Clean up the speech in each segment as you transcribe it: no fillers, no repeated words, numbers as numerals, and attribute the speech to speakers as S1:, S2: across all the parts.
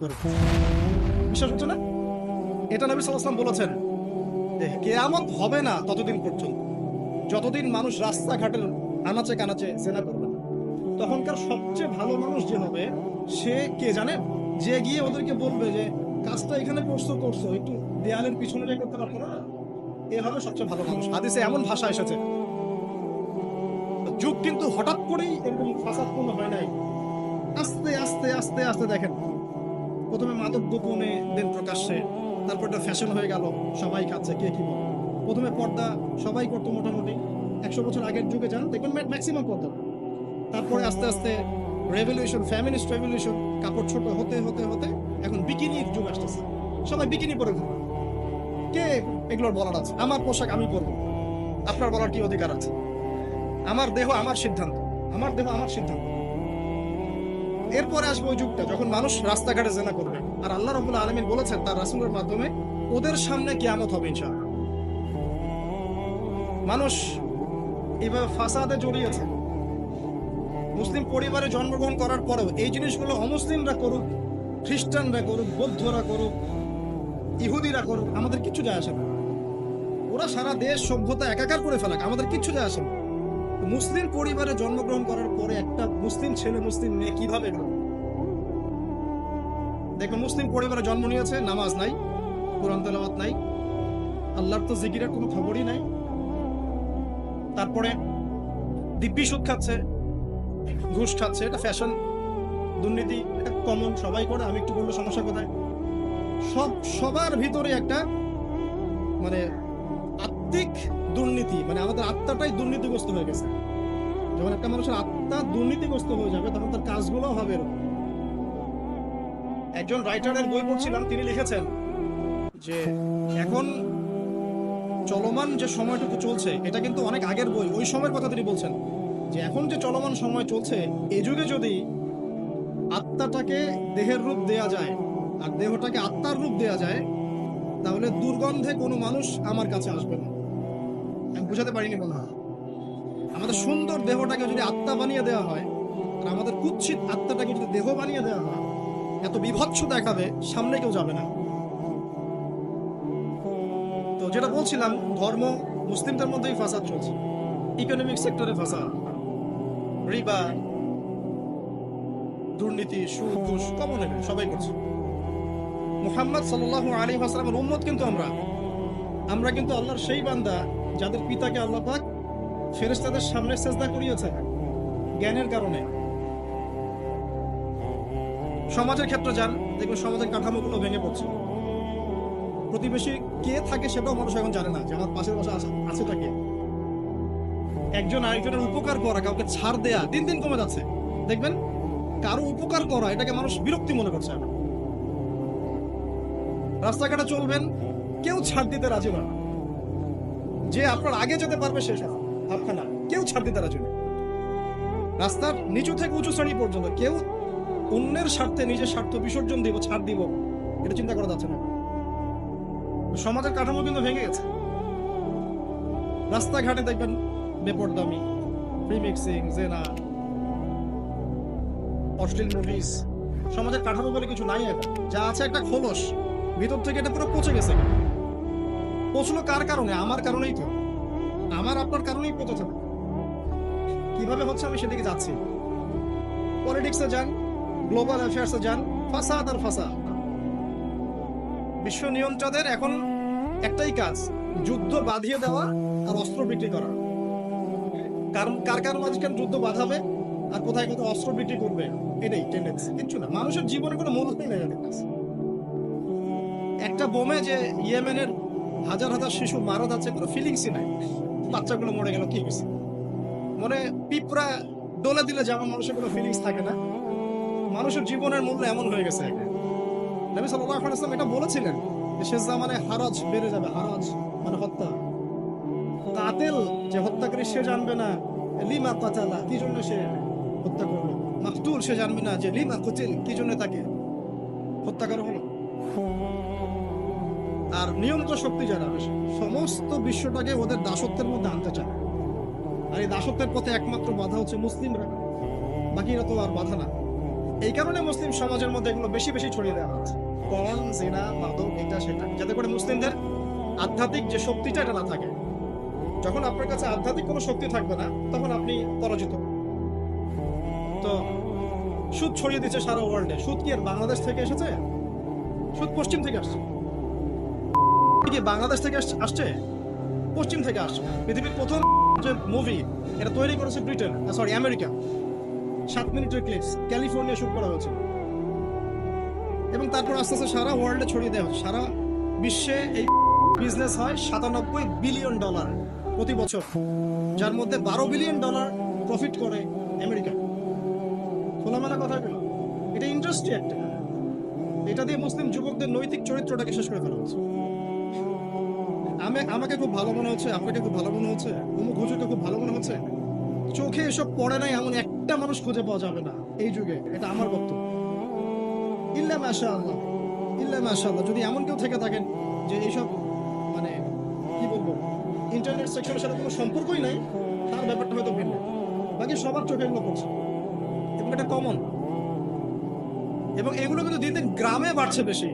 S1: বিশ্বাস হচ্ছে না? এটা নবী সাল্লাল্লাহু আলাইহি ওয়াসাল্লাম বলেছেন যে কিয়ামত হবে না ততদিন পর্যন্ত যতদিন মানুষ রাস্তাঘাটের আনাচে কানাচে জেনা করবে না। তখনকার সবচেয়ে ভালো মানুষ যে হবে সে কে জানেন? যে গিয়ে ওদেরকে বলবে যে কাজটা এখানে করছো একটু দেয়ালের পিছনে রেখে করতে পারতো না, এ হবে সবচেয়ে ভালো মানুষ। হাদিসে এমন ভাষা এসেছে। যুগ কিন্তু হঠাৎ করেই এরকম ফাসাদপূর্ণ হয় নাই। আস্তে আস্তে আস্তে আস্তে দেখেন, প্রথমে মাদক গোপনে দেন প্রকাশ্যে, তারপর এটা ফ্যাশন হয়ে গেল, সবাই খাচ্ছে, কে কি বলে। প্রথমে পর্দা সবাই করতো মোটামুটি, 100 বছর আগের যুগে যান দেখবেন ম্যাক্সিমাম পর্দা। তারপরে আস্তে আস্তে রেভলিউশন, ফ্যামিনিস্ট রেভলিউশন, কাপড় ছোট হতে হতে হতে এখন বিকিনির যুগ আসতেছে, সবাই বিকিনি পরে ঘুরে। কে এগুলোর বলার আছে? আমার পোশাক আমি পরবো, আপনার বলার কি অধিকার আছে? আমার দেহ আমার সিদ্ধান্ত, আমার দেহ আমার সিদ্ধান্ত। এরপরে আসবে ওই যুগটা যখন মানুষ রাস্তাঘাটে জেনা করবে, আর আল্লাহ রাব্বুল আলামিন বলেছেন তার রাসূলের মাধ্যমে ওদের সামনে কিয়ামত হবে ইনশাআল্লাহ। মানুষ এভাবে ফাসাদে জড়িয়েছে, মুসলিম পরিবারে জন্মগ্রহণ করার পরেও এই জিনিসগুলো অমুসলিমরা করুক, খ্রিস্টানরা করুক, বৌদ্ধরা করুক, ইহুদিরা করুক, আমাদের কিচ্ছু যায় আসে না। ওরা সারা দেশ সভ্যতা একাকার করে ফেলাক, আমাদের কিচ্ছু যায় আসে না। মুসলিম পরিবারে জন্মগ্রহণ করার পরে একটা মুসলিম ছেলে মুসলিম মেয়ে কিভাবে এগোবে? দেখবেন মুসলিম পরিবারে জন্ম নিয়েছে, নামাজ নাই, কোরআন তেলাওয়াত নাই, আল্লাহর তো জিকিরের কোনো খবরই নাই। তারপরে দিব্যি সুদ খাচ্ছে, ঘুষ খাচ্ছে, এটা ফ্যাশন, দুর্নীতি, এটা কমন, সবাই করে, আমি একটু করলে সমস্যা কোথায়? সবার ভিতরে একটা মানে আত্মিক দুর্নীতি, মানে আমাদের আত্মাটাই দুর্নীতিগ্রস্ত হয়ে গেছে। যখন একটা মানুষের আত্মা দুর্নীতিগ্রস্ত হয়ে যাবে তখন তার কাজগুলো হবে এরকম। একজন রাইটারের বই পড়ছিলাম, তিনি লিখেছেন যে এখন চলমান যে সময়টুকু চলছে এটা কিন্তু অনেক আগের বই, ওই সময়ের কথা তিনি বলছেন যে এখন যে চলমান সময় চলছে এই যুগে যদি আত্মাটাকে দেহের রূপ দেয়া যায় আর দেহটাকে আত্মার রূপ দেয়া যায় তাহলে দুর্গন্ধে কোনো মানুষ আমার কাছে আসবে না। আমি বুঝাতে পারিনি মনে হয়। আমাদের সুন্দর দেহটাকে যদি আত্মা বানিয়ে দেওয়া হয় আর আমাদের কুৎসিত আত্মাটাকে যদি দেহ বানিয়ে দেওয়া হয়, এত বিভৎস দেখাবে, সামনে কেউ যাবে না। তো যেটা বলছিলাম, ধর্ম, মুসলিমদের মধ্যেই ফাসাদ চলছে, ইকোনমিক সেক্টরে ফাসাদ, রিবা, দুর্নীতি, সুদ, ঘুষ, কমন, সবাই করছে। মুহাম্মদ সাল্লাল্লাহু আলাইহি ওয়াসাল্লামের উম্মত কিন্তু আমরা কিন্তু আল্লাহর সেই বান্দা যাদের পিতাকে আল্লাহ পাক ফেরেশতাদের সামনে সেজদা করিয়েছে জ্ঞানের কারণে। সমাজের ক্ষেত্রে যান, দেখবেন সমাজের কাঠামোগুলো ভেঙে পড়ছে। প্রতিবেশী কে থাকে সেটাও মানুষ এখন জানে না, যে আমার পাশের বাসা আছেটা কে। একজন আরেকজনের উপকার করা, কাউকে ছাড় দেয়া দিন দিন কমে যাচ্ছে। দেখবেন কারো উপকার করা এটাকে মানুষ বিরক্তি মনে করছে এখন। রাস্তাঘাটে চলবেন, কেউ ছাড় দিতে রাজি না, যে আপনার আগে যেতে পারবে সে ভাবখানা, কেউ ছাড় দিতে রাজি না। রাস্তার নিচু থেকে উঁচু শ্রেণী পর্যন্ত কেউ অন্যের স্বার্থে নিজের স্বার্থ বিসর্জন দিব, ছাড় দিব, এটা চিন্তা করা যাচ্ছে না। সমাজের কাঠামো কিন্তু ভেঙে গেছে। রাস্তাঘাটে দেখবেন বেপরদামি, প্রিমিক্সিং, জেনা, অশ্লীল মুভিজ। সমাজের কাঠামো বলে কিছু নাই এখন, যা আছে একটা খোলস, ভিতর থেকে এটা পুরো পচে গেছে। পচলো কার কারণে? আমার কারণেই তো, আমার আপনার কারণেই পচেছে। কিভাবে হচ্ছে আমি সেদিকে যাচ্ছি। পলিটিক্সে যান, গ্লোবাল অ্যাফেয়ার্সে যান, ফাসাদ আর ফাসাদ। বিশ্ব নিয়ন্ত্রকদের এখন একটাই কাজ, যুদ্ধ বাঁধিয়ে দেওয়া আর অস্ত্র বিক্রি করা। কারণ কার মাঝখানে যুদ্ধ বাঁধাবে আর কোথায় কোথায় অস্ত্র বিক্রি করবে, এটাই টেন্ডেন্সি, কিচ্ছু না। মানুষের জীবনে কোনো মূল্যই নেই এদের কাছে। একটা বোমে যে ইয়েমেনের হাজার হাজার শিশু মারা যাচ্ছে, কোনো ফিলিংসই নাই। বাচ্চাগুলো মরে গেল, কি হয়েছে? মনে পিঁপড়া ডলে দিলে যেমন মানুষের কোনো ফিলিংস থাকে না, মানুষের জীবনের মূল্য এমন হয়ে গেছে। নবী সাল্লাল্লাহু আলাইহি ওয়াসাল্লাম এটা বলেছিলেন যে শেষ জামানে হারাজ বেড়ে যাবে। হারাজ মানে হত্যা। কাতিল যে হত্যাকারী সে জানবে না লিমা কাতালা, কি জন্য সে হত্যা করলো। মাকতুল সে জানবে না যে লিমা কুতিল, কি জন্য তাকে হত্যা করা হলো। আর নিয়ন্ত্রণ শক্তি যারা, সমস্ত বিশ্বটাকে ওদের দাসত্বের মধ্যে আনতে চায়। আর এই দাসত্বের পথে একমাত্র বাধা হচ্ছে মুসলিমরা, বাকিরা তো আর বাধা না। এই কারণে মুসলিম সমাজের মধ্যে এগুলো বেশি বেশি ছড়িয়ে দেওয়া হচ্ছে, পর্ন, জিনা, মাদক, এটা সেটা, যাতে করে মুসলিমদের আধ্যাত্মিক যে শক্তিটা এটা না থাকে। যখন আপনার কাছে আধ্যাত্মিক কোনো শক্তি থাকবে না, তখন আপনি পরাজিত। তো সুদ ছড়িয়ে দিচ্ছে সারা ওয়ার্ল্ডে। সুদ কি আর বাংলাদেশ থেকে এসেছে? সুদ পশ্চিম থেকে আসছে। কি বাংলাদেশ থেকে আসছে? পশ্চিম থেকে আসছে। পৃথিবীর প্রথম যে মুভি এটা তৈরি করেছে ব্রিটেন, সরি আমেরিকা। 7 মিনিটের ক্লিপস ক্যালিফোর্নিয়া শুট করা হয়েছে, এবং তারপর আস্তে আস্তে সারা ওয়ার্ল্ডে ছড়িয়ে দেওয়া হচ্ছে। সারা বিশ্বে এই বিজনেস হয় $97 বিলিয়ন প্রতি বছর, যার মধ্যে $12 বিলিয়ন প্রফিট করে আমেরিকা। খোলামেলা কথা বলো, এটা ইন্ডাস্ট্রি একটা। এটা দিয়ে মুসলিম যুবকদের নৈতিক চরিত্রটাকে শেষ করে ফেলা হচ্ছে। আমাকে খুব ভালো মনে হচ্ছে, আপনাকে খুব ভালো মনে হচ্ছে, অমুক হুজুরকে খুব ভালো মনে হচ্ছে। চোখে এসব পড়ে নাই এমন একটা মানুষ খুঁজে পাওয়া যাবে না এই যুগে, এটা আমার বক্তব্য। ইল্লা মাশাআল্লাহ, ইল্লা মাশাআল্লাহ। যদি এমন কেউ থেকে থাকেন যে এইসব মানে কি বলবো ইন্টারনেট সেকশনের সাথে কোনো সম্পর্কই নাই, তার ব্যাপারটা হয়তো ভিন্ন। বাকি সবার চোখে এগুলো পড়ছে এবং এটা কমন। এবং এগুলো কিন্তু দিন দিন গ্রামে বাড়ছে বেশি।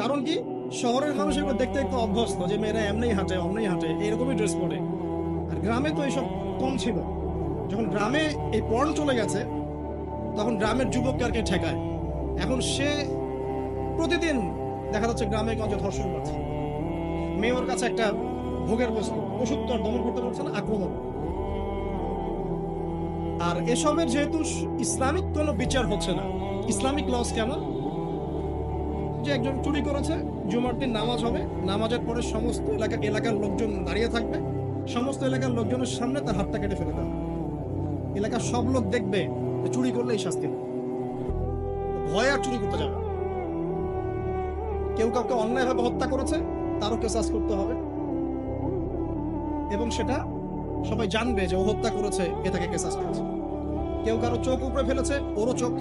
S1: কারণ কি, শহরের মানুষ এগুলো দেখতে একটু অভ্যস্ত যে মেয়েরা এমনি হাঁটে, অমনি হাঁটে, এরকমই ড্রেস পরে। আর গ্রামে তো এইসব কম ছিল। যখন গ্রামে এই পর্ন চলে গেছে, তখন গ্রামের যুবককে আর কে ঠেকায়? এখন সে প্রতিদিন দেখা যাচ্ছে গ্রামে গঞ্জে ধর্ষণ করছে, মেয়ে ওর কাছে একটা ভোগের বস্তু, ওষুধ তো আর দমন করতে পারছে না, আক্রমণ। আর এসবের যেহেতু ইসলামিক কোনো বিচার হচ্ছে না, ইসলামিক লস কেমন, যে একজন চুরি করেছে, জুমার দিন নামাজ হবে, নামাজের পরে সমস্ত এলাকার লোকজন দাঁড়িয়ে থাকবে, সমস্ত এলাকার লোকজনের সামনে তার হাতটা কেটে ফেলে দেবে। এলাকার সব লোক দেখবে চুরি করলে এই শাস্তি, ভয় আর চুরি করতে যাবে। কেউ কাউকে অন্যায়ভাবে হত্যা করেছে, তারও কেসাস করতে হবে, এবং সেটা সবাই জানবে যে ও হত্যা করেছে, এ তাকে কেসাস করেছে। কেউ কারো চোখ উপরে ফেলেছে, ওরও চোখ।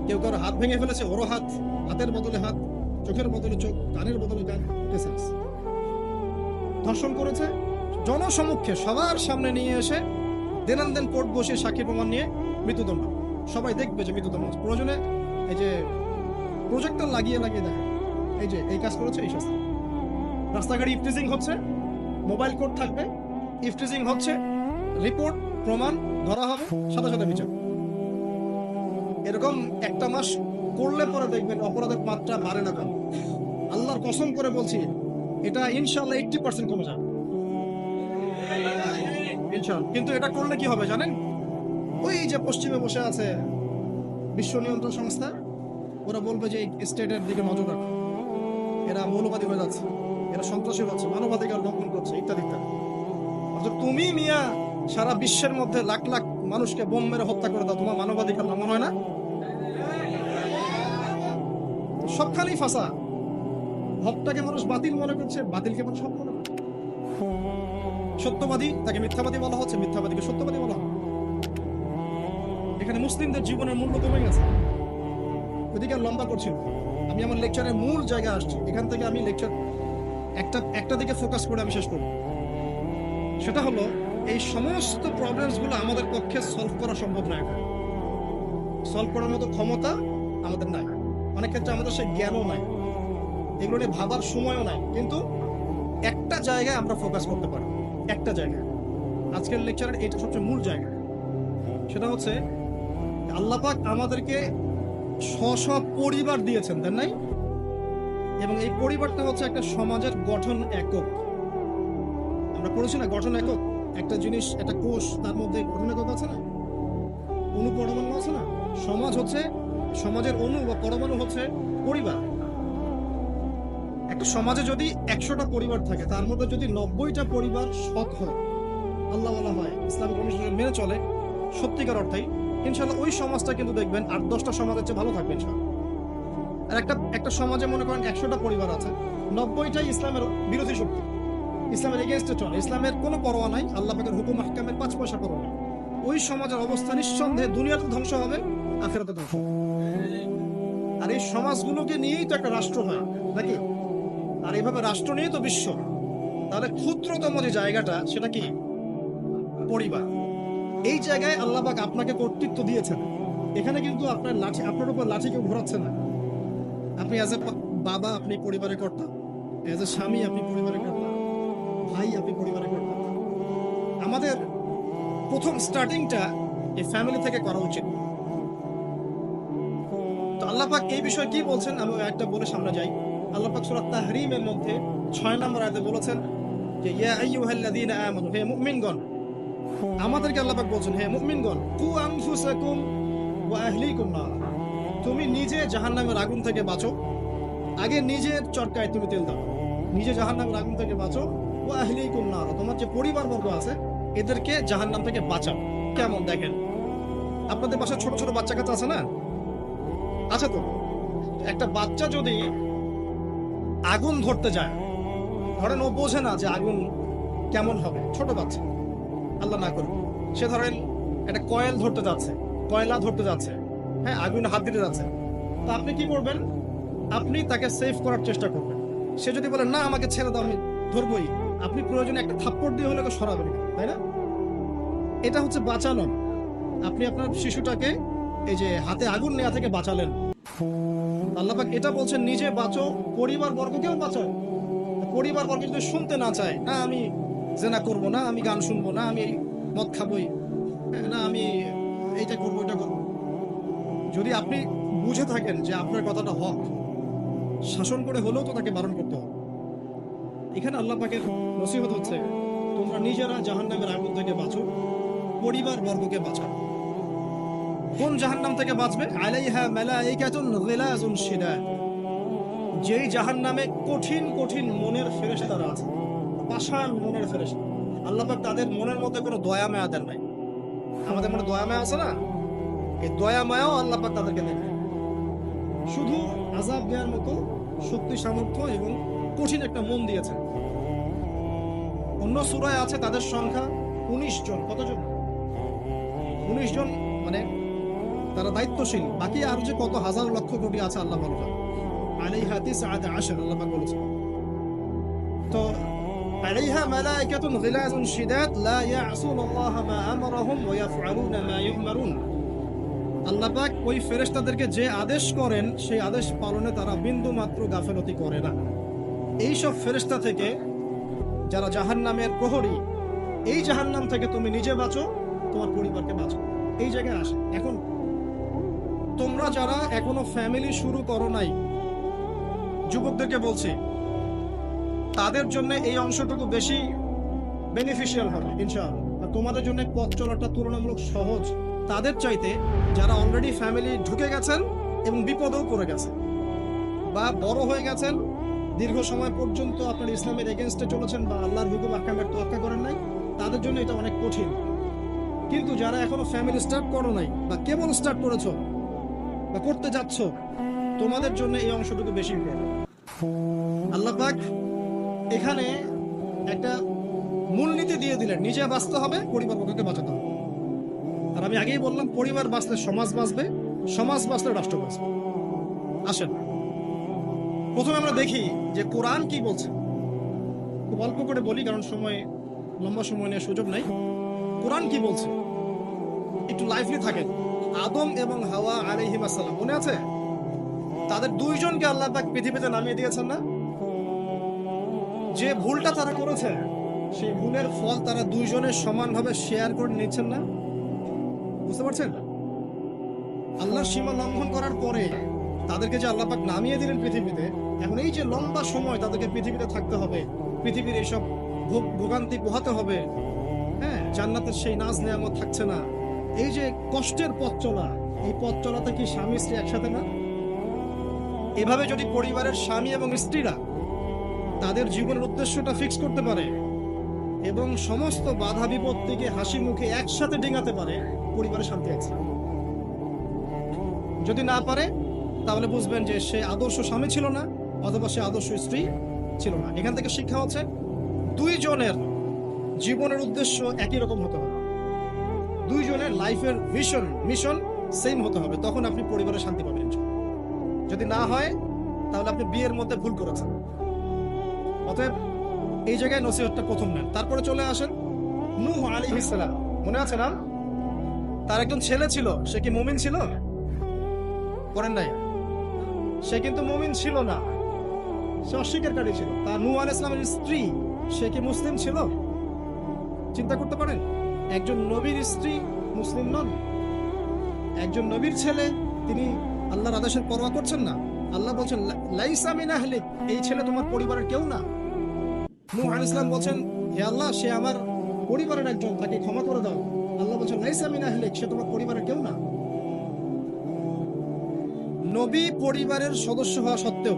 S1: কেউ কারো হাত ভেঙে ফেলেছে, ওরও হাত। হাতের বদলে হাত, চোখের বদলে চোখ, কানের বদলে কান, কেসাস। ধর্ষণ করেছে, জনসমক্ষে সবার সামনে নিয়ে এসে দেন কোর্ট বসে সাক্ষী প্রমাণ নিয়ে মৃত্যুদণ্ড। সবাই দেখবে যে মৃত্যুদণ্ড। প্রয়োজনে এই যে প্রজেক্টর লাগিয়ে দেখা, এই যে এই কাজ করেছে, এই শাস্তি। রাস্তাঘাটে ইফটিজিং হচ্ছে, মোবাইল কোর্ট থাকবে, ইফটিজিং হচ্ছে, রিপোর্ট প্রমাণ ধরা হবে, সাথে সাথে বিচার। এরকম একটা মাস করলে পরে দেখবেন অপরাধের মাত্রা বাড়ে না কম। আল্লাহর কসম করে বলছি, এটা ইনশাআল্লাহ 80% কমে যাবে ইনশাআল্লাহ। কিন্তু এটা করলে কি হবে জানেন? ওই যে পশ্চিমে বসে আছে বিশ্ব নিয়ন্ত্রণ সংস্থা, ওরা বলবে যে স্টেটের দিকে নজর রাখো, এরা মৌলবাদী হয়ে যাচ্ছে, এরা সন্ত্রাসী হচ্ছে, মানবাধিকার লঙ্ঘন করছে, ইত্যাদি ইত্যাদি। অথচ তুমি মিয়া সারা বিশ্বের মধ্যে লাখ লাখ মানুষকে বোম মেরে হত্যা করে দাও, তোমার মানবাধিকার লঙ্ঘন হয় না? সবখানেই ফাঁসা। হকটাকে মানুষ বাতিল মনে করছে, বাতিলকে মানুষ হক মনে করছে। সত্যবাদী তাকে মিথ্যাবাদী বলা হচ্ছে, মিথ্যাবাদীকে সত্যবাদী বলা হয়। এখানে মুসলিমদের জীবনের মূল্য কমে গেছে। ওদিকে আর লম্বা করছি না, আমি আমার লেকচারের মূল জায়গায় আসছি। এখান থেকে আমি লেকচার একটা দিকে ফোকাস করে আমি শেষ করব। সেটা হলো, এই সমস্ত প্রবলেমস গুলো আমাদের পক্ষে সলভ করা সম্ভব নয়। সলভ করার মতো ক্ষমতা আমাদের নাই, অনেক ক্ষেত্রে আমাদের সেই জ্ঞানও নাই, এগুলো নিয়ে ভাবার সময়ও নাই। কিন্তু একটা জায়গায় আমরা ফোকাস করতে পারি, একটা জায়গায়। আজকের লেকচারের এটা সবচেয়ে মূল জায়গা। সেটা হচ্ছে আল্লাহ পাক আমাদেরকে স্ব পরিবার দিয়েছেন, তাই নাই? এবং এই পরিবারটা হচ্ছে একটা সমাজের গঠন একক। আমরা পড়েছি না গঠন একক? একটা জিনিস, একটা কোষ, তার মধ্যে গঠন একক আছে না, অণু পরমাণু আছে না? সমাজ হচ্ছে, সমাজের অণু বা পরমাণু হচ্ছে পরিবার। একটা সমাজে যদি 100টা পরিবার থাকে, তার মধ্যে যদি 90টা পরিবার সৎ হয়, আল্লাহ ওয়ালা হয়, ইসলামিক অনুশাসন মেনে চলে সত্যিকার অর্থেই, ইনশাআল্লাহ ওই সমাজটা কিন্তু দেখবেন 8-10টা সমাজের চেয়ে ভালো থাকবে ইনশাআল্লাহ। আর একটা সমাজে মনে করেন 100টা পরিবার আছে, 90টাই ইসলামের বিরোধী শক্তি, ইসলামের এগেইনস্টে চলে, ইসলামের কোনো পরোয়া নাই, আল্লাহ পাকের হুকুম আহকামের 5 পয়সা পরোয়া নাই। ওই সমাজের অবস্থা নিঃসন্দেহে দুনিয়াতে ধ্বংস হবে, আখিরাতে ধ্বংস হবে। আর এই সমাজগুলোকে নিয়েই তো একটা রাষ্ট্র হয় নাকি? আর এইভাবে রাষ্ট্র নিয়েই তো বিশ্ব। তাহলে ক্ষুদ্রতম যে জায়গাটা, সেটা কি? পরিবার। এই জায়গায় আল্লাহ পাক আপনাকে কর্তৃত্ব দিয়েছেন, এখানে কিন্তু আপনার উপর লাঠি কেউ ঘোরাচ্ছে না। আপনি অ্যাজ এ বাবা আপনি পরিবারের কর্তা, অ্যাজ এ স্বামী আপনি পরিবারের কর্তা, ভাই আপনি পরিবারের কর্তা। আমাদের প্রথম স্টার্টিংটা এই ফ্যামিলি থেকে করা উচিত। তো আল্লাহ পাক এই বিষয়ে কি বলছেন আমি একটা বলে সামনে যাই। আল্লাহ পাক সূরা তাহরিমের মধ্যে 6 নম্বর আয়াতে বলেছেন যে ইয়া আইয়ুহাল্লাযীনা আমানু, হে মুমিনগণ, আমাদেরকে আল্লাহ পাক বলছেন হে মুমিনগণ, কু আনফুসাকুম ওয়া আহলিকুম নার, তুমি নিজে জাহান্নামের আগুন থেকে বাঁচো, আগে নিজের চরকায় তুমি তেল দাও, নিজে জাহান্নামের আগুন থেকে বাঁচো, ওয়া আহলিকুম নার, তোমার যে পরিবারবর্গ আছে এদেরকে জাহান্নাম থেকে বাঁচাও। কেমন দেখেন, আপনাদের বাসায় ছোট ছোট বাচ্চা কাচ্চা আছে না? আচ্ছা, তো একটা বাচ্চা যদি আগুন ধরতে যায়, ধরেন ও বোঝে না যে আগুন কেমন হবে, ছোট বাচ্চা, আল্লাহ না করুন, সে ধরেন একটা কয়লা ধরতে যাচ্ছে, হ্যাঁ, আগুন হাত দিতে যাচ্ছে, তো আপনি কি করবেন? আপনি তাকে সেভ করার চেষ্টা করবেন। সে যদি বলে না আমাকে ছেড়ে দাও আমি ধরবই, আপনি প্রয়োজনে একটা থাপ্পড় দিয়ে হলে সরাবেন, তাই না? এটা হচ্ছে বাঁচানো। আপনি আপনার শিশুটাকে এই যে হাতে আগুন নেওয়া থেকে বাঁচালেন। আল্লাহ পাক এটা বলছেন নিজে বাঁচো, পরিবার বর্গকেও বাঁচাও। পরিবার বর্গ যদি শুনতে না চায়, না আমি জেনা করব না, আমি গান শুনবো না, আমি মদ খাবই না, আমি এইটা করবো ওইটা করবো, যদি আপনি বুঝে থাকেন যে আপনার কথাটা হক, শাসন করে হলেও তো তাকে বারণ করতে হবে। এখানে আল্লাহ পাকের নসিহত হচ্ছে তোমরা নিজেরা জাহান্নামের আগুন থেকে বাঁচো, পরিবার বর্গকে বাঁচাও। কোন জাহান্নাম থেকে বাঁচবে? আলাইহা মালাইকাতুন গিলাজুন শিদাদ, যেই জাহান্নামে কঠিন কঠিন মনের ফেরেশতারা আছে, পাষাণ মনের ফেরেশতা। আল্লাহ পাক তাদের মনের মধ্যে কোনো দয়া মায়া দেন নাই। আমাদের মনে দয়া মায়া আছে না, এই দয়া মায়াও আল্লাহ পাক তাদেরকে দেন, শুধু আযাব দেওয়ার মতো শক্তি সামর্থ্য এবং কঠিন একটা মন দিয়েছেন। অন্য সূরায় আছে তাদের সংখ্যা 19 জন। কতজন? 19 জন, মানে তারা দায়িত্বশীল। বাকি আর যে কত হাজার লক্ষ কোটি আছে আল্লাহ বলেন আলাইহা তিসআতা আশর, আল্লাহ পাক বলেছেন। তো আলাইহা মালাইকাতুন গিলাজুন শিদাদ লা ইয়াসুনাল্লাহা মা আমারাহুম ওয়া ইয়াফআলুনা মা ইউমারুন। আল্লাহ পাক ওই ফেরেশতাদেরকে যে আদেশ করেন সেই আদেশ পালনে তারা বিন্দু মাত্র গাফেলতি করে না। এই সব ফেরেশতা থেকে যারা জাহান্নামের প্রহরী, এই জাহান্নাম থেকে তুমি নিজে বাঁচো, তোমার পরিবারকে বাঁচো। এই জায়গায় আসে। এখন তোমরা যারা এখনো ফ্যামিলি শুরু করো নাই, যুবকদেরকে বলছি, তাদের জন্য এই অংশটুকু বেশি বেনিফিশিয়াল হবে ইনশাআল্লাহ। আর তোমাদের জন্য পথ চলাটা তুলনামূলক সহজ তাদের চাইতে যারা অলরেডি ফ্যামিলি ঢুকে গেছেন এবং বিপদেও পড়ে গেছেন, বা বড় হয়ে গেছেন, দীর্ঘ সময় পর্যন্ত আপনার ইসলামের এগেনস্টে চলেছেন বা আল্লাহর হুকুম আহকামের তোয়াক্কা করেন নাই, তাদের জন্য এটা অনেক কঠিন। কিন্তু যারা এখনো ফ্যামিলি স্টার্ট করো নাই বা কেবল স্টার্ট করেছো বা করতে যাচ্ছ, তোমাদের জন্য এই অংশটুকু বেশি ইম্পর্টেন্ট। আল্লাহ পাক এখানে একটা মূলনীতি দিয়ে দিলেন, নিজে বাঁচতে হবে, পরিবার বর্গকে বাঁচাতে হবে। আর আমি আগেই বললাম পরিবার বাঁচলে সমাজ বাঁচবে, সমাজ বাঁচলে রাষ্ট্র বাঁচবে। আসেন প্রথমে আমরা দেখি যে কোরআন কি বলছে। খুব অল্প করে বলি কারণ লম্বা সময় নেওয়ার সুযোগ নাই। কোরআন কি বলছে একটু লাইভলি থাকেন। আদম এবং হাওয়া আলাইহিম আসসালাম, মনে আছে? তাদের দুইজনকে আল্লাহ পাক পৃথিবীতে নামিয়ে দিয়েছেন না? যে ভুলটা তারা করেছে সেই ভুলের ফল তারা দুইজনের সমানভাবে শেয়ার করে নিচ্ছেন না? বুঝতে পারছেন? আল্লাহর সীমা লঙ্ঘন করার পরে তাদেরকে যে আল্লাহ পাক নামিয়ে দিলেন পৃথিবীতে, এখন এই যে লম্বা সময় তাদেরকে পৃথিবীতে থাকতে হবে, পৃথিবীর এইসব ভোগান্তি পোহাতে হবে, হ্যাঁ, জান্নাতের সেই নাজ নেয়ামত থাকছে না, এই যে কষ্টের পথ চলা, এই পথ চলাতে কি স্বামী স্ত্রী একসাথে না? এভাবে যদি পরিবারের স্বামী এবং স্ত্রীরা তাদের জীবনের উদ্দেশ্যটা ফিক্স করতে পারে এবং সমস্ত বাধা বিপত্তিকে হাসি মুখে একসাথে ডিঙাতে পারে, পরিবারের শান্তি আছে। যদি না পারে তাহলে বুঝবেন যে সে আদর্শ স্বামী ছিল না, অথবা সে আদর্শ স্ত্রী ছিল না। এখান থেকে শিক্ষা হচ্ছে দুইজনের জীবনের উদ্দেশ্য একই রকম হতে হবে, দুইজনের লাইফের মিশন সেম হতে হবে, তখন আপনি পরিবারে শান্তি পাবেন। যদি না হয় তাহলে আপনি বিয়ের মধ্যে ভুল করেছেন। অতএব এই জায়গায় নসিহতটা প্রথম নেন। তারপরে চলে আসেন নূহ আলাইহিস সালাম, মনে আছে না? তার একজন ছেলে ছিল, সে কি মুমিন ছিল? করেন নাই, সে কিন্তু মুমিন ছিল না, সে অস্বীকারী ছিল। তার নূহ আলাইহিস সালামের স্ত্রী, সে কি মুসলিম ছিল? চিন্তা করতে পারেন, একজন নবীর স্ত্রী মুসলিম নন, একজন নবীর ছেলে, তিনি আল্লাহর আদেশের পরোয়া করছেন না। আল্লাহ বলছেন লাইসা মিন আহলিক, এই ছেলে তোমার পরিবারের কেউ না। নূহ আলাইহিস সালাম বলছেন, হে আল্লাহ, সে আমার পরিবারের একজন, তাকে ক্ষমা করে দাও। আল্লাহ বলছেন লাইসা মিন আহলিক, সে তোমার পরিবারের কেউ না। নবী পরিবারের সদস্য হওয়া সত্ত্বেও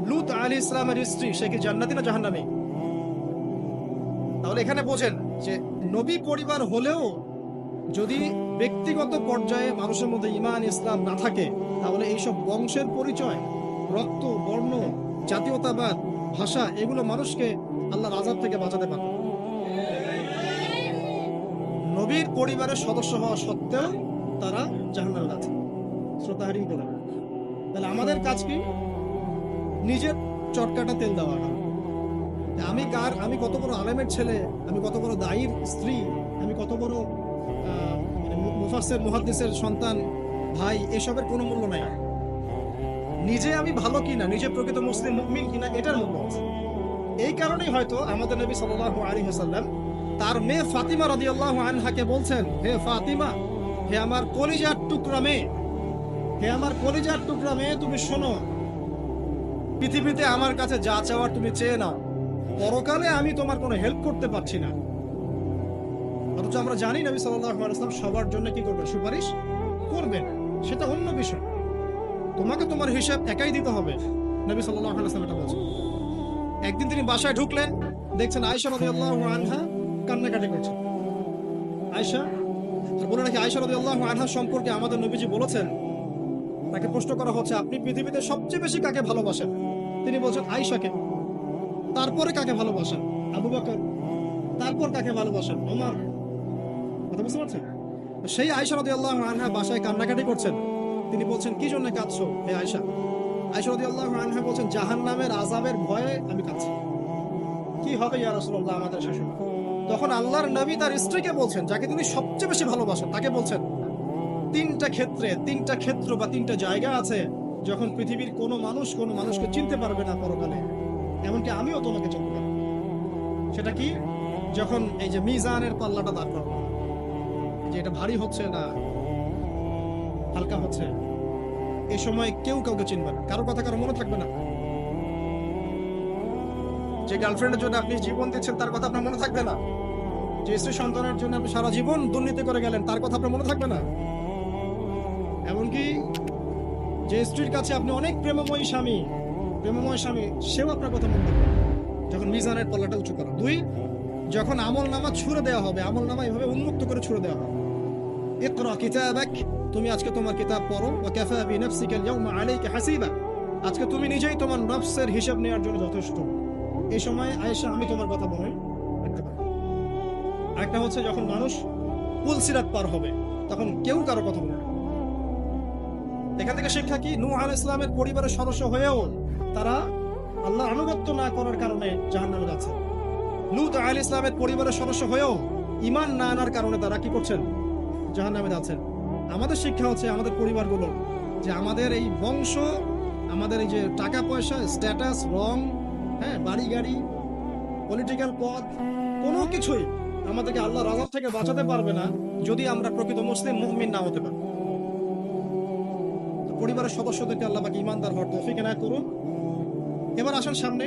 S1: লূত আলাইহিস সালামের স্ত্রী, সে কি জান্নাতি না জাহান্নামী? তাহলে এখানে বোঝেন যে নবী পরিবার হলেও যদি ব্যক্তিগত পর্যায়ে মানুষের মধ্যে ঈমান ইসলাম না থাকে, তাহলে এইসব বংশের পরিচয়, রক্ত, বর্ণ, জাতীয়তাবাদ, ভাষা, এগুলো মানুষকে আল্লাহর আযাব থেকে বাঁচাতে পারে। নবীর পরিবারের সদস্য হওয়া সত্ত্বেও তারা জাহান্নামে আছে। শ্রোতাহারি বলেন, তাহলে আমাদের কাজ কি? নিজের চটকাটা তেল দেওয়া না। আমি কত বড় আলেমের ছেলে, আমি কত বড় দায়ীর স্ত্রী, আমি কত বড় মুফাসসির মুহাদ্দিসের সন্তান, ভাই, এসবের কোনো মূল্য নাই। নিজে আমি ভালো কিনা, নিজে প্রকৃত মুসলিম মুমিন কিনা, এটার মূল্য আছে। এই কারণেই হয়তো আমাদের নবী সাল্লাল্লাহু আলাইহি ওয়াসাল্লাম তার মেয়ে ফাতিমা রাদিয়াল্লাহু আনহাকে বলছেন, হে ফাতিমা, হে আমার কলিজার টুকরা মেয়ে, হে আমার কলিজার টুকরা মেয়ে, তুমি শোনো, পৃথিবীতে আমার কাছে যা চাওয়ার তুমি চেয়ে নাও, পরকালে আমি তোমার কোনো হেল্প করতে পারছি না। অথচ আমরা জানি নবী সাল্লাল্লাহু আলাইহি ওয়াসাল্লাম সবার জন্য কি করবেন? সুপারিশ করবেন, সেটা অন্য বিষয়। তোমাকে তোমার হিসাব একাই দিতে হবে, নবী সাল্লাল্লাহু আলাইহি ওয়াসাল্লাম এটা বলেছেন। একদিন তিনি বাসায় ঢুকলেন, দেখছেন আয়েশা রাদিয়াল্লাহু আনহা কান্নাকাটি করছেন। আয়েশা, আর বলে রাখি, আয়েশা রাদিয়াল্লাহু আনহা সম্পর্কে আমাদের নবীজি বলেছেন, তাকে প্রশ্ন করা হচ্ছে, আপনি পৃথিবীতে সবচেয়ে বেশি কাকে ভালোবাসেন? তিনি বলছেন আয়েশাকে। তারপরে কাকে ভালোবাসেন? আবু বকর। তারপর কাকে ভালোবাসেন? ওমর। কথা বুঝতে পারছেন? সেই আয়েশা রাদিয়াল্লাহু আনহা বাসায় কান্নাকাটি করছেন। তিনি বলছেন, কি জন্য কাঁদছো হে আয়েশা? আয়েশা রাদিয়াল্লাহু আনহা বলছেন, জাহান্নামের আযাবের ভয়ে আমি কাঁদছি। কি হবে ইয়া রাসূলুল্লাহ আমাদের শেষ? তখন আল্লাহর নবী তার স্ত্রীকে বলছেন, যাকে তিনি সবচেয়ে বেশি ভালোবাসেন, তাকে বলছেন, তিনটা ক্ষেত্র বা তিনটা জায়গা আছে যখন পৃথিবীর কোনো মানুষকে চিনতে পারবে না পরকালে, এমনকি আমিও তোমাকে চিনতে পারবো। সেটা কি? যখন এই যে মিজানের পাল্লাটা দাঁড় করাবো, যে এটা ভারী হচ্ছে না হালকা হচ্ছে, এই সময় কেউ কাউকে চিনবে না, কারো কথা কারো মনে থাকবে না। যে গার্লফ্রেন্ডের জন্য আপনি জীবন দিচ্ছেন, তার কথা আপনার মনে থাকবে না। যে স্ত্রী সন্তানের জন্য আপনি সারা জীবন দুর্নীতি করে গেলেন, তার কথা আপনার মনে থাকবে না। এমনকি যে স্ত্রীর কাছে আপনি অনেক প্রেমময় স্বামী, সেও আপনার কথা মনে রাখবে যখন মিজানের পাল্লাটা উঁচু করা। দুই, যখন আমল নামা ছুড়ে দেওয়া হবে, আমল নামা এইভাবে উন্মুক্ত করে ছুড়ে দেওয়া হবে, ইকরা কিতাবাক, তুমি আজকে তোমার কিতাব পড়ো, ওয়া কাফা বিনাফসিকা আল-ইয়াওমা আলাইকা হাসিবা, আজকে তুমি নিজেই তোমার নফসের হিসাব নেওয়ার জন্য যথেষ্ট। এই সময় আয়েশা, আমি তোমার কথা মনে রাখতে পারি। আরেকটা হচ্ছে যখন মানুষ পুলসিরাত পার হবে, তখন কেউ কারো কথা মনে রাখবে। এখান থেকে শিক্ষা কি? নূহ আলাইহিস সালামের পরিবারের সদস্য হয়েও তারা আল্লাহর আনুগত্য না করার কারণে জাহান্নামে যাচ্ছে। লূত আলাইহিস সালামের পরিবারের সদস্য হয়েও ঈমান না আনার কারণে তারা কি করছেন? জাহান্নামে যাচ্ছেন। আমাদের শিক্ষা হচ্ছে আমাদের পরিবারগুলো, যে আমাদের এই বংশ, আমাদের এই যে টাকা পয়সা, স্ট্যাটাস, রং, হ্যাঁ, বাড়ি গাড়ি, পলিটিক্যাল পদ, কোনো কিছুই আমাদেরকে আল্লাহর আযাব থেকে বাঁচাতে পারবে না যদি আমরা প্রকৃত মুসলিম মুমিন না হতে পারি। পরিবারের সদস্যদেরকে আল্লাহ পাক ঈমানদার হওয়ার তৌফিক এনায়েত করুন। এবার আসেন সামনে,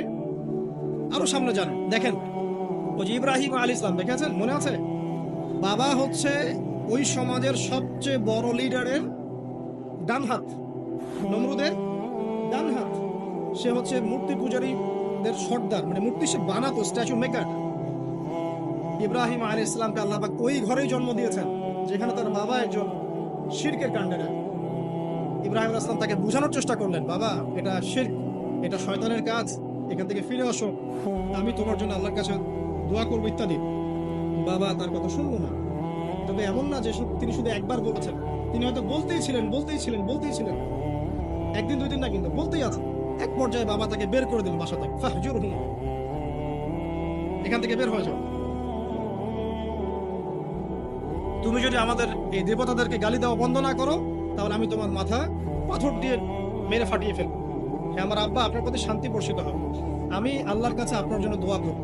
S1: আরো সামনে যান। দেখেন ওই যে ইব্রাহিম আলাইহিস সালাম, দেখেছেন? মনে আছে? বাবা হচ্ছে ওই সমাজের সবচেয়ে বড় লিডারের ডান হাত, নমরুদের ডান হাত। সে হচ্ছে মূর্তি পূজারীদের সর্দার, মানে মূর্তি সে বানাতো, স্ট্যাচু মেকার। ইব্রাহিম আলাইহিস সালামকে আল্লাহ পাক ওই ঘরেই জন্ম দিয়েছেন যেখানে তার বাবা একজন শিরকের কাণ্ডারি। ইব্রাহিম আলাইহিস সালাম তাকে বোঝানোর চেষ্টা করলেন, বাবা, এটা শিরক, এটা শয়তানের কাজ, এখান থেকে ফিরে আসো, আমি তোমার জন্য আল্লাহর কাছে দোয়া করবো ইত্যাদি। বাবা তার কথা শুনবো না। তবে এমন না যে তিনি শুধু একবার বলেছেন, তিনি হয়তো বলতেই ছিলেন, একদিন দুই দিন না, কিন্তু বলতেই আছে। এক পর্যায়ে বাবা তাকে বের করে দিল বাসা থেকে, ফাহজুরহুম, এখান থেকে বের হয়ে যাও। তুমি যদি আমাদের এই দেবতাদেরকে গালি দেওয়া বন্ধ না করো, তাহলে আমি তোমার মাথা পাথর দিয়ে মেরে ফাটিয়ে ফেলবো। হ্যাঁ আমার আব্বা, আপনার প্রতি শান্তি বর্ষিত হবে, আমি আল্লাহর কাছে আপনার জন্য দোয়া করব।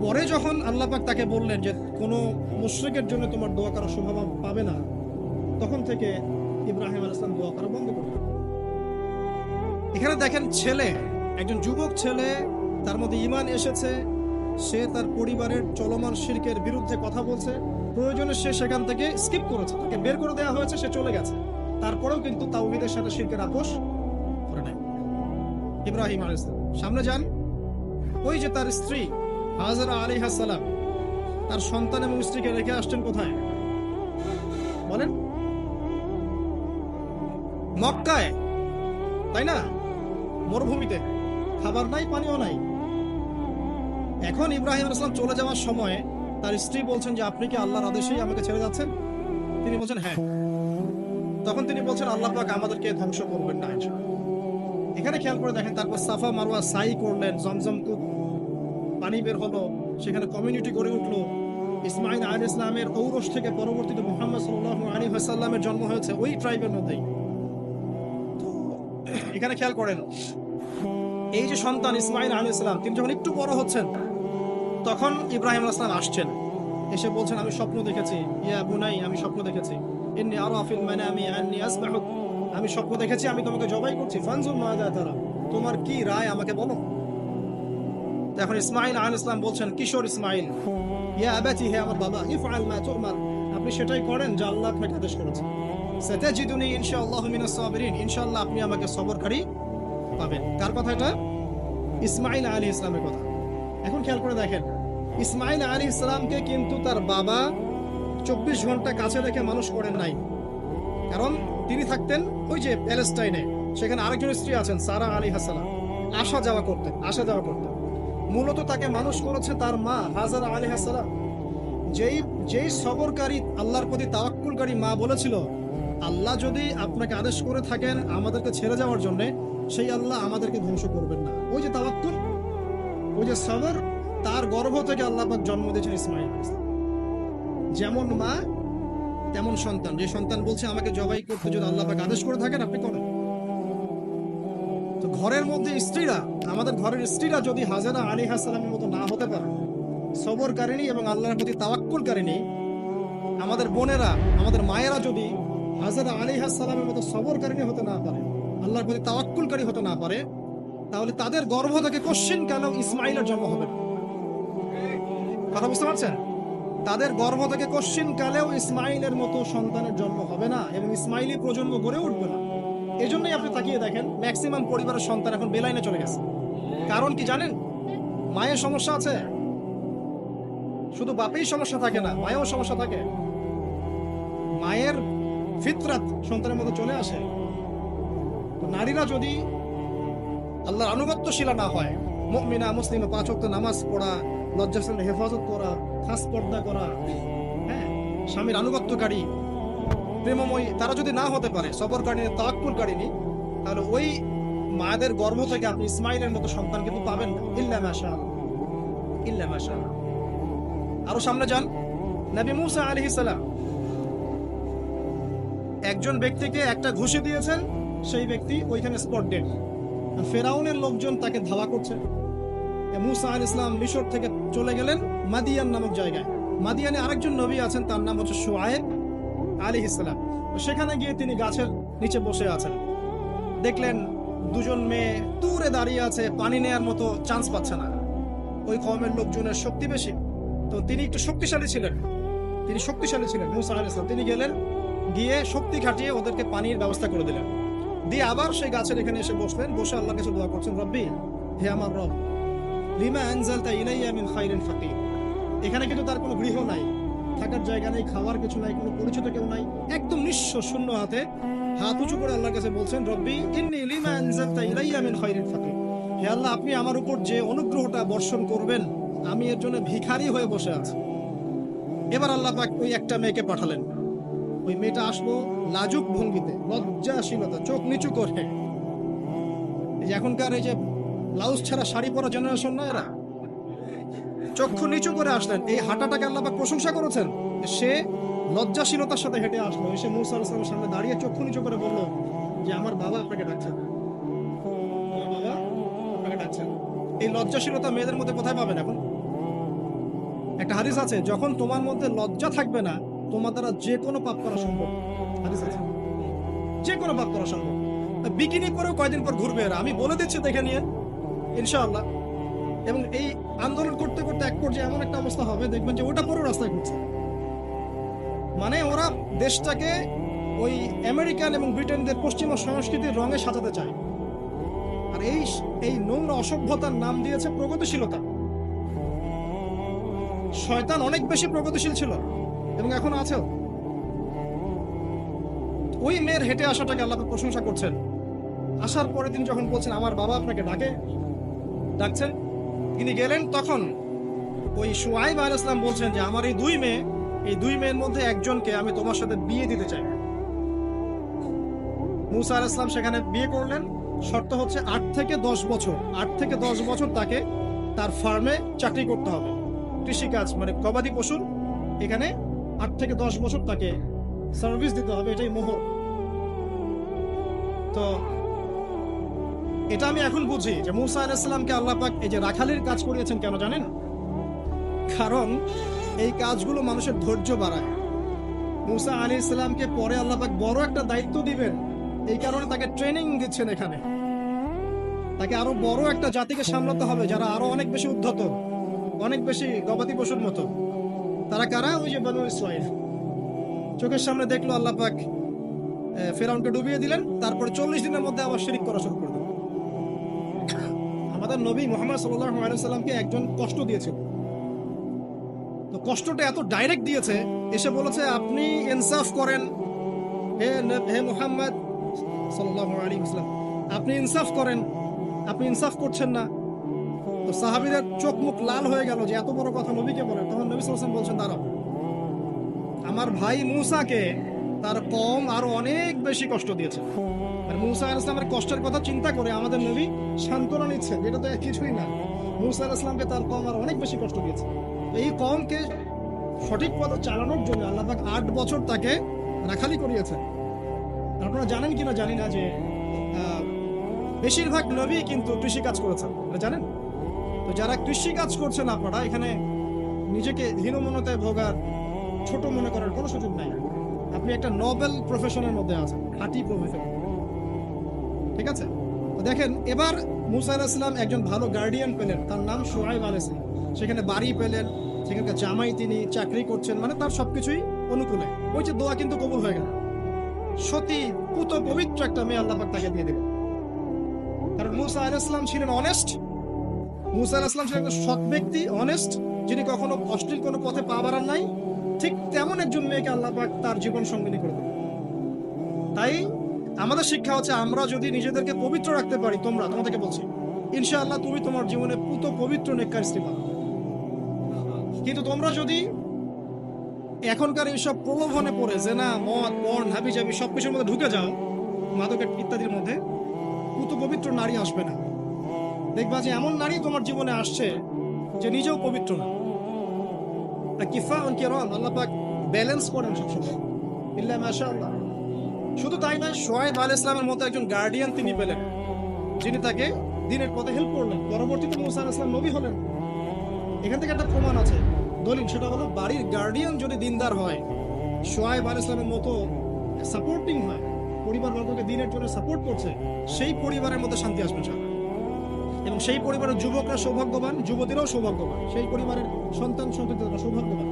S1: পরে যখন আল্লাহ পাক তাকে বললেন যে কোনো মুশরিকের জন্য তোমার দোয়া করার সম্ভাবনা পাবে না, তখন থেকে ইব্রাহিম আলাইহিস সালাম দোয়া করা বন্ধ করলেন। এখানে দেখেন, ছেলে, একজন যুবক ছেলে, তার মধ্যে ঈমান এসেছে, সে তার পরিবারের চলমান শিরকের বিরুদ্ধে কথা বলছে, প্রয়োজনে সে সেখান থেকে স্কিপ করেছে, তাকে বের করে দেওয়া হয়েছে, সে চলে গেছে, তারপরেও কিন্তু তাওহীদের সাথে শিরকের আপোষ করে নাই। ইব্রাহিম আলাইহিস সালাম সামনে যান, ওই যে তার স্ত্রী হাজরা আলাইহিস সালাম তার সন্তান এবং স্ত্রীকে রেখে আসছেন কোথায় বলেন? মক্কায়, তাই না? মরুভূমিতে, খাবার নাই, পানিও নাই। এখন ইব্রাহিম আলাইহিস সালাম চলে যাওয়ার সময় তার স্ত্রী বলছেন যে আপনি কি আল্লাহর আদেশেই আমাকে ছেড়ে যাচ্ছেন? তিনি বলছেন হ্যাঁ। তখন তিনি বলছেন আল্লাহ পাক আমাদেরকে ধ্বংস করবেন না ইনশাআল্লাহ। এখানে খেয়াল করে দেখেন, তারপর সাফা মারওয়া সাই করলেন, জমজম কূপ পানি বের হলো, সেখানে কমিউনিটি গড়ে উঠলো। ইসমাইল আলাইহিস সালামের ঔরস থেকে পরবর্তীতে মুহাম্মদ সাল্লাল্লাহু আলাইহি ওয়াসাল্লামের জন্ম হয়েছে ওই ট্রাইবের মধ্যেই। তো এখানে খেয়াল করেন, এই যে সন্তান ইসমাইল আলাইহিস সালাম, তিনি যখন একটু বড় হচ্ছেন, তখন ইব্রাহিম আলাইহিস সালাম আসছেন, এসে বলছেন আমি স্বপ্ন দেখেছি, ইয়া বুনাই, আমি স্বপ্ন দেখেছি, ইন্নী আরা ফিল মানামি আন্নী আসবাহুক, আমি স্বপ্ন দেখেছি আমি তোমাকে জবাই করছি, ফানজুর মাযা তারা, তোমার কি রায় আমাকে বলো। এখন ইসমাইল আলাইহিস সালাম বলছেন, কিশোর ইসমাইল, ইয়া আবাতি, হে আমার বাবা, ইফআল মা তুমার, আপনি সেটাই করেন যা আল্লাহ আপনাকে আদেশ করেছেন। সাতাজিদুনি ইনশাআল্লাহু মিনাস সাবিরিন, ইনশাআল্লাহ আপনি আমাকে সবরকারী পাবেন। কার কথা এটা? ইসমাইল আলাইহিস সালামের কথা। এখন খেয়াল করে দেখেন, ইসমাইল আলাইহিস সালামকে কিন্তু তার বাবা 24 ঘন্টা কাছে রেখে মানুষ করেন নাই, কারণ তিনি থাকতেন ওই যে প্যালেস্টাইনে, সেখানে আরেকজন স্ত্রী আছেন সারা আলাইহিস সালাম, আসা যাওয়া করতেন। মূলত তাকে মানুষ করেছে তার মা হাজারা আলাইহিস সালাম, যেই সবরকারী, আল্লাহর প্রতি তাওয়াক্কুলকারী মা বলেছিল আল্লাহ যদি আপনাকে আদেশ করে থাকেন আমাদেরকে ছেড়ে যাওয়ার জন্য, সেই আল্লাহ আমাদেরকে ধ্বংস করবেন না। ওই যে তাওয়াক্কুল, ওই যে সবর, তার গর্ভ থেকে আল্লাহ পাক জন্ম দিয়েছেন ইসমাইল আলাইহিস সালাম। যেমন মা তেমন সন্তান, যে সন্তান বলছে আমাকে জবাই করতে যদি আল্লাহ পাক আদেশ করে থাকেন আপনি করেন। তো ঘরের মধ্যে স্ত্রীরা, আমাদের ঘরের স্ত্রীরা যদি হাজেরা আলাইহিস সালামের মতো না হতে পারে, সবরকারিনী এবং আল্লাহর প্রতি তাওয়াক্কুলকারিনী, আমাদের বোনেরা, আমাদের মায়েরা যদি হাজেরা আলাইহিস সালামের মতো সবরকারিনী হতে না পারে, আল্লাহর প্রতি তাওয়াক্কুলকারী হতে না পারে, তাহলে তাদের গর্ভ থেকে কোশ্চিন কেন ইসমাইলের জন্ম হবে না? কথা বুঝতে পারছেন? তাদের গর্ভ থেকে কোশ্চিন কালেও ইসমাইলের মতো সন্তানের জন্ম হবে না এবং ইসমাইলি প্রজন্ম গড়ে উঠবে না। এই জন্যই আপনি তাকিয়ে দেখেন, ম্যাক্সিমাম পরিবারের সন্তান এখন বেলাইনে চলে গেছে। কারণ কি জানেন? মায়ের সমস্যা আছে, শুধু বাপেই সমস্যা থাকে না, মায়েও সমস্যা থাকে। মায়ের ফিতরাত সন্তানের মধ্যে চলে আসে। তো নারীরা যদি আল্লাহর আনুগত্যশীলা না হয়, মুমিনা মুসলিমা, 5 ওয়াক্ত নামাজ পড়া, লজ্জাস্থানের হেফাজত করা, খাস পর্দা করা, হ্যাঁ, স্বামীর আনুগত্যকারী, প্রেমময়ী, তারা যদি না হতে পারে, সবরকারিনী, তাওয়াক্কুলকারিনী, তাহলে ওই মায়েদের গর্ভ থেকে আপনি ইসমাইলের মতো সন্তান কিন্তু পাবেন না, ইল্লা মাশাআল্লাহ, ইল্লা মাশাআল্লাহ। আরো সামনে যান, নবী মুসা আলাইহিস সালাম একজন ব্যক্তিকে একটা ঘুষি দিয়েছেন, সেই ব্যক্তি ওইখানে স্পট ডেড। ফেরাউনের লোকজন তাকে ধাওয়া করছে। মুসা আলাইহিস সালাম মিশর থেকে চলে গেলেন মাদিয়ান নামক জায়গায়। মাদিয়ানে আরেকজন নবী আছেন, তার নাম হচ্ছে শুআয়ব আলাইহিস সালাম। সেখানে গিয়ে তিনি গাছের নিচে বসে আছেন, দেখলেন দুজন মেয়ে দূরে দাঁড়িয়ে আছে, পানি নেয়ার মতো চান্স পাচ্ছে না। ওই কওমের লোকজনের শক্তি বেশি, তো তিনি একটু শক্তিশালী ছিলেন, মুসা আলাইহিস সালাম। তিনি গেলেন, গিয়ে শক্তি খাটিয়ে ওদেরকে পানির ব্যবস্থা করে দিলেন, দিয়ে আবার সেই গাছের এখানে এসে বসলেন, বসে আল্লাহর কাছে দোয়া করছেন, রব্বি, হে আমার রব, লিমা আনজালতা ইলাইয়া মিন খাইরিন ফাকির। এখানে কিন্তু তার কোনো গৃহ নাই, থাকার জায়গা নেই, খাওয়ার কিছু নাই, কোনো পরিচিত কেউ নাই, একদম নিঃস্ব শূন্য হাতে হাত উঁচু করে আল্লাহর কাছে বলছেন, রব্বি ইন্নী লিমা আনজালতা ইলাইয়া মিন খাইরিন ফাকির। হে আল্লাহ, আপনি আমার উপর যে অনুগ্রহটা বর্ষণ করবেন, আমি এর জন্য ভিখারি হয়ে বসে আছি। এবার আল্লাহ পাক ওই একটা মেয়েকে পাঠালেন। ওই মেয়েটা আসলো লাজুক ভঙ্গিতে, লজ্জাশীলতা, চোখ নিচু করে। এই যে এখনকার এই যে ব্লাউজ ছাড়া শাড়ি পরা জেনারেশন না, এরা চক্ষু নিচু করে আসলেন। এই হাঁটাটাকে আল্লাহ পাক প্রশংসা করেছেন, সে লজ্জাশীলতার সাথে হেঁটে আসলো, এসে মূসা আলাইহিস সালামের সামনে দাঁড়িয়ে চক্ষু নিচু করে বলল যে আমার বাবা আপনাকে ডাকছেন, আমার বাবা আপনাকে ডাকছেন। এই লজ্জাশীলতা মেয়েদের মধ্যে কোথায় পাবেন এখন? একটা হাদিস আছে, যখন তোমার মধ্যে লজ্জা থাকবে না, তোমার দ্বারা যে কোনো পাপ করা সম্ভব। হাদিস আছে, যে কোনো পাপ করা সম্ভব। বিকিনি পরেও কয়দিন পর ঘুরবে এরা, আমি বলে দিচ্ছি দেখে নিয়ে ইনশাআল্লাহ। এবং এই আন্দোলন করতে করতে এক পর্যায়ে এমন একটা অবস্থা হবে, দেখবেন যে ওটা পরেও রাস্তায় ঘুরছে। মানে ওরা দেশটাকে ওই আমেরিকান এবং ব্রিটেনদের পশ্চিমা সংস্কৃতির রঙে সাজাতে চায়। আর এই নোংরা অসভ্যতার নাম দিয়েছে প্রগতিশীলতা। শয়তান অনেক বেশি প্রগতিশীল ছিল এবং এখন আছেও। ওই মেয়ের হেঁটে আসাটাকে আল্লাহ প্রশংসা করছেন। আসার পরে তিনি যখন বলছেন আমার বাবা আপনাকে ডাকছেন, তিনি গেলেন, তখন ওই শুআইব আলাইহিস সালাম বলছেন যে আমার এই দুই মেয়ের মধ্যে একজনকে আমি তোমার সাথে বিয়ে দিতে চাই। মূসা আলাইহিস সালাম সেখানে বিয়ে করলেন। শর্ত হচ্ছে 8 থেকে 10 বছর তাকে তার ফার্মে চাকরি করতে হবে, কৃষিকাজ মানে গবাদি পশুর, এখানে 8 থেকে 10 বছর তাকে সার্ভিস দিতে হবে, এটাই মোহর। তো এটা আমি এখন বুঝি যে মূসা আলাইহিস সালামকে আল্লাহ পাক এই যে রাখালির কাজ করিয়েছেন কেন জানেন? কারণ এই কাজগুলো মানুষের ধৈর্য বাড়ায়। মূসা আলাইহিস সালামকে পরে আল্লাহ পাক বড় একটা দায়িত্ব দিবেন, এই কারণে তাকে ট্রেনিং দিচ্ছেন এখানে। তাকে আরো বড় একটা জাতিকে সামলাতে হবে যারা আরো অনেক বেশি উদ্ধত, অনেক বেশি গবাদি পশুর মতো। তারা কারা? ওই যে বনু ইসরাইল। চোখের সামনে দেখলো আল্লাহ পাক ফেরাউনকে ডুবিয়ে দিলেন, তারপরে 40 দিনের মধ্যে আবার শিরিক করা শুরু করে দিল। আমাদের নবী মুহাম্মদ সাল্লাল্লাহু আলাইহি সাল্লামকে একজন কষ্ট দিয়েছিল। তো কষ্টটা এত ডাইরেক্ট দিয়েছে, এসে বলেছে আপনি ইনসাফ করেন, হে মুহাম্মদ সাল্লাল্লাহু আলাইহি ওয়াসাল্লাম, আপনি ইনসাফ করেন, আপনি ইনসাফ করছেন না। তো সাহাবীদের চোখ মুখ লাল হয়ে গেল যে এত বড় কথা নবীকে বলেন। তখন নবী সাল্লাল্লাহু আলাইহি ওয়াসাল্লাম বলছেন দাঁড়াও, আমার ভাই মূসাকে তার কওম আরো অনেক বেশি কষ্ট দিয়েছে। আর মূসা আলাইহিস সালামের কষ্টের কথা চিন্তা করে আমাদের নবী সান্ত্বনা নিচ্ছেন, যেটা তো কিছুই না। মূসা আলাইহিস সালামকে তার কওম আরো অনেক বেশি কষ্ট দিয়েছে। এই কওমকে সঠিক পথে চালানোর জন্য আল্লাহ পাক 8 বছর তাকে রাখালি করিয়েছেন। আপনারা জানেন কিনা জানি না যে বেশিরভাগ নবী কিন্তু কৃষি কাজ করেছেন, জানেন? তো যারা কৃষি কাজ করছেন আপনারা এখানে নিজেকে হীনমন্যতায় ভোগার, ছোট মনে করার কোনো সুযোগ নাই। আপনি একটা নোবেল প্রফেশনের মধ্যে আছেন, হাঁটি প্রফেশন, ঠিক আছে? তো দেখেন, এবার মূসা আলাইহিস সালাম একজন ভালো গার্ডিয়ান পেলেন, তার নাম শুআইব আলাইহিস সালাম। সেখানে বাড়ি পেলেন, সেখানকার জামাই, তিনি চাকরি করছেন, মানে তার সবকিছুই অনুকূলে। ওই যে দোয়া কিন্তু কবুল হয়ে গেল। সতী পুত পবিত্র একটা মেয়ে আল্লাহ পাক তাকে দিয়ে দিলেন। কারণ মূসা আলাইহিস সালাম ছিলেন অনেস্ট, মূসা আলাইহিস সালাম ছিলেন একটা সৎ ব্যক্তি, অনেস্ট, যিনি কখনো অশ্লীল কোনো পথে পা বাড়ান নাই। ঠিক তেমন একজন মেয়েকে আল্লাহ পাক তার জীবন সঙ্গিনী করে দিলেন। তাই আমাদের শিক্ষা হচ্ছে, আমরা যদি নিজেদেরকে পবিত্র রাখতে পারি, তোমাদেরকে বলছি, ইনশাআল্লাহ তুমি তোমার জীবনে পুত পবিত্র নেককার স্ত্রী পাবে। কিন্তু তোমরা যদি এখনকার এইসব প্রলোভনে পড়ে জেনা, মদ, পর্ন, হাবিজাবি সবকিছুর মধ্যে ঢুকে যাও, মাদকের ইত্যাদির মধ্যে, পুত পবিত্র নারী আসবে না। দেখবা যে এমন নারী তোমার জীবনে আসছে যে নিজেও পবিত্র না। আল্লাহ পাক ব্যালেন্স করেন সবসময়, ইল্লা মাশাআল্লাহ। শুধু তাই নয়, শুআইব আলাইহিস সালামের মতো একজন গার্ডিয়ান তিনি পেলেন, যিনি তাকে দ্বীনের পথে হেল্প করলেন। পরবর্তীতে মূসা আলাইহিস সালাম নবী হলেন। এখান থেকে একটা প্রমাণ আছে, দলিল, সেটা হলো বাড়ির গার্ডিয়ান যদি দিনদার হয়, শুআইব আলাইহিস সালামের মতো সাপোর্টিং হয়, পরিবারবর্গকে দ্বীনের জন্য সাপোর্ট করছে, সেই পরিবারের মধ্যে শান্তি আসবে ইনশাআল্লাহ। এবং সেই পরিবারের যুবকরা সৌভাগ্যবান, যুবতীরাও সৌভাগ্যবান, সেই পরিবারের সন্তানরা সৌভাগ্যবান।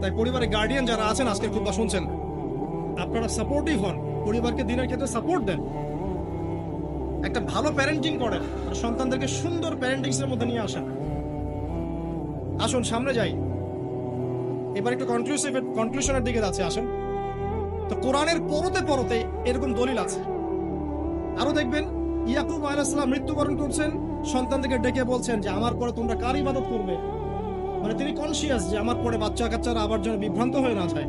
S1: তাই পরিবারের গার্ডিয়ান যারা আছেন, আজকে খুতবা শুনছেন, আপনারা সাপোর্টিভ হন, পরিবারকে দিনের ক্ষেত্রে সাপোর্ট দেন, একটা ভালো প্যারেন্টিং করেন, আর সন্তানদেরকে সুন্দর প্যারেন্টিংস এর মধ্যে নিয়ে আসেন। আসুন সামনে যাই, এবার একটু কনক্লুশনের দিকে যাচ্ছে, আসেন। তো কোরআনের পরতে এরকম দলিল আছে। আরো দেখবেন, ইয়াকুব আলাইহিস সালাম মৃত্যুবরণ করছেন, সন্তানদেরকে ডেকে বলছেন যে আমার পরে তোমরা কার ইবাদত করবে। মানে তিনি কনসিয়াস যে আমার পরে বাচ্চা কাচ্চারা আবার যেন বিভ্রান্ত হয়ে না যায়।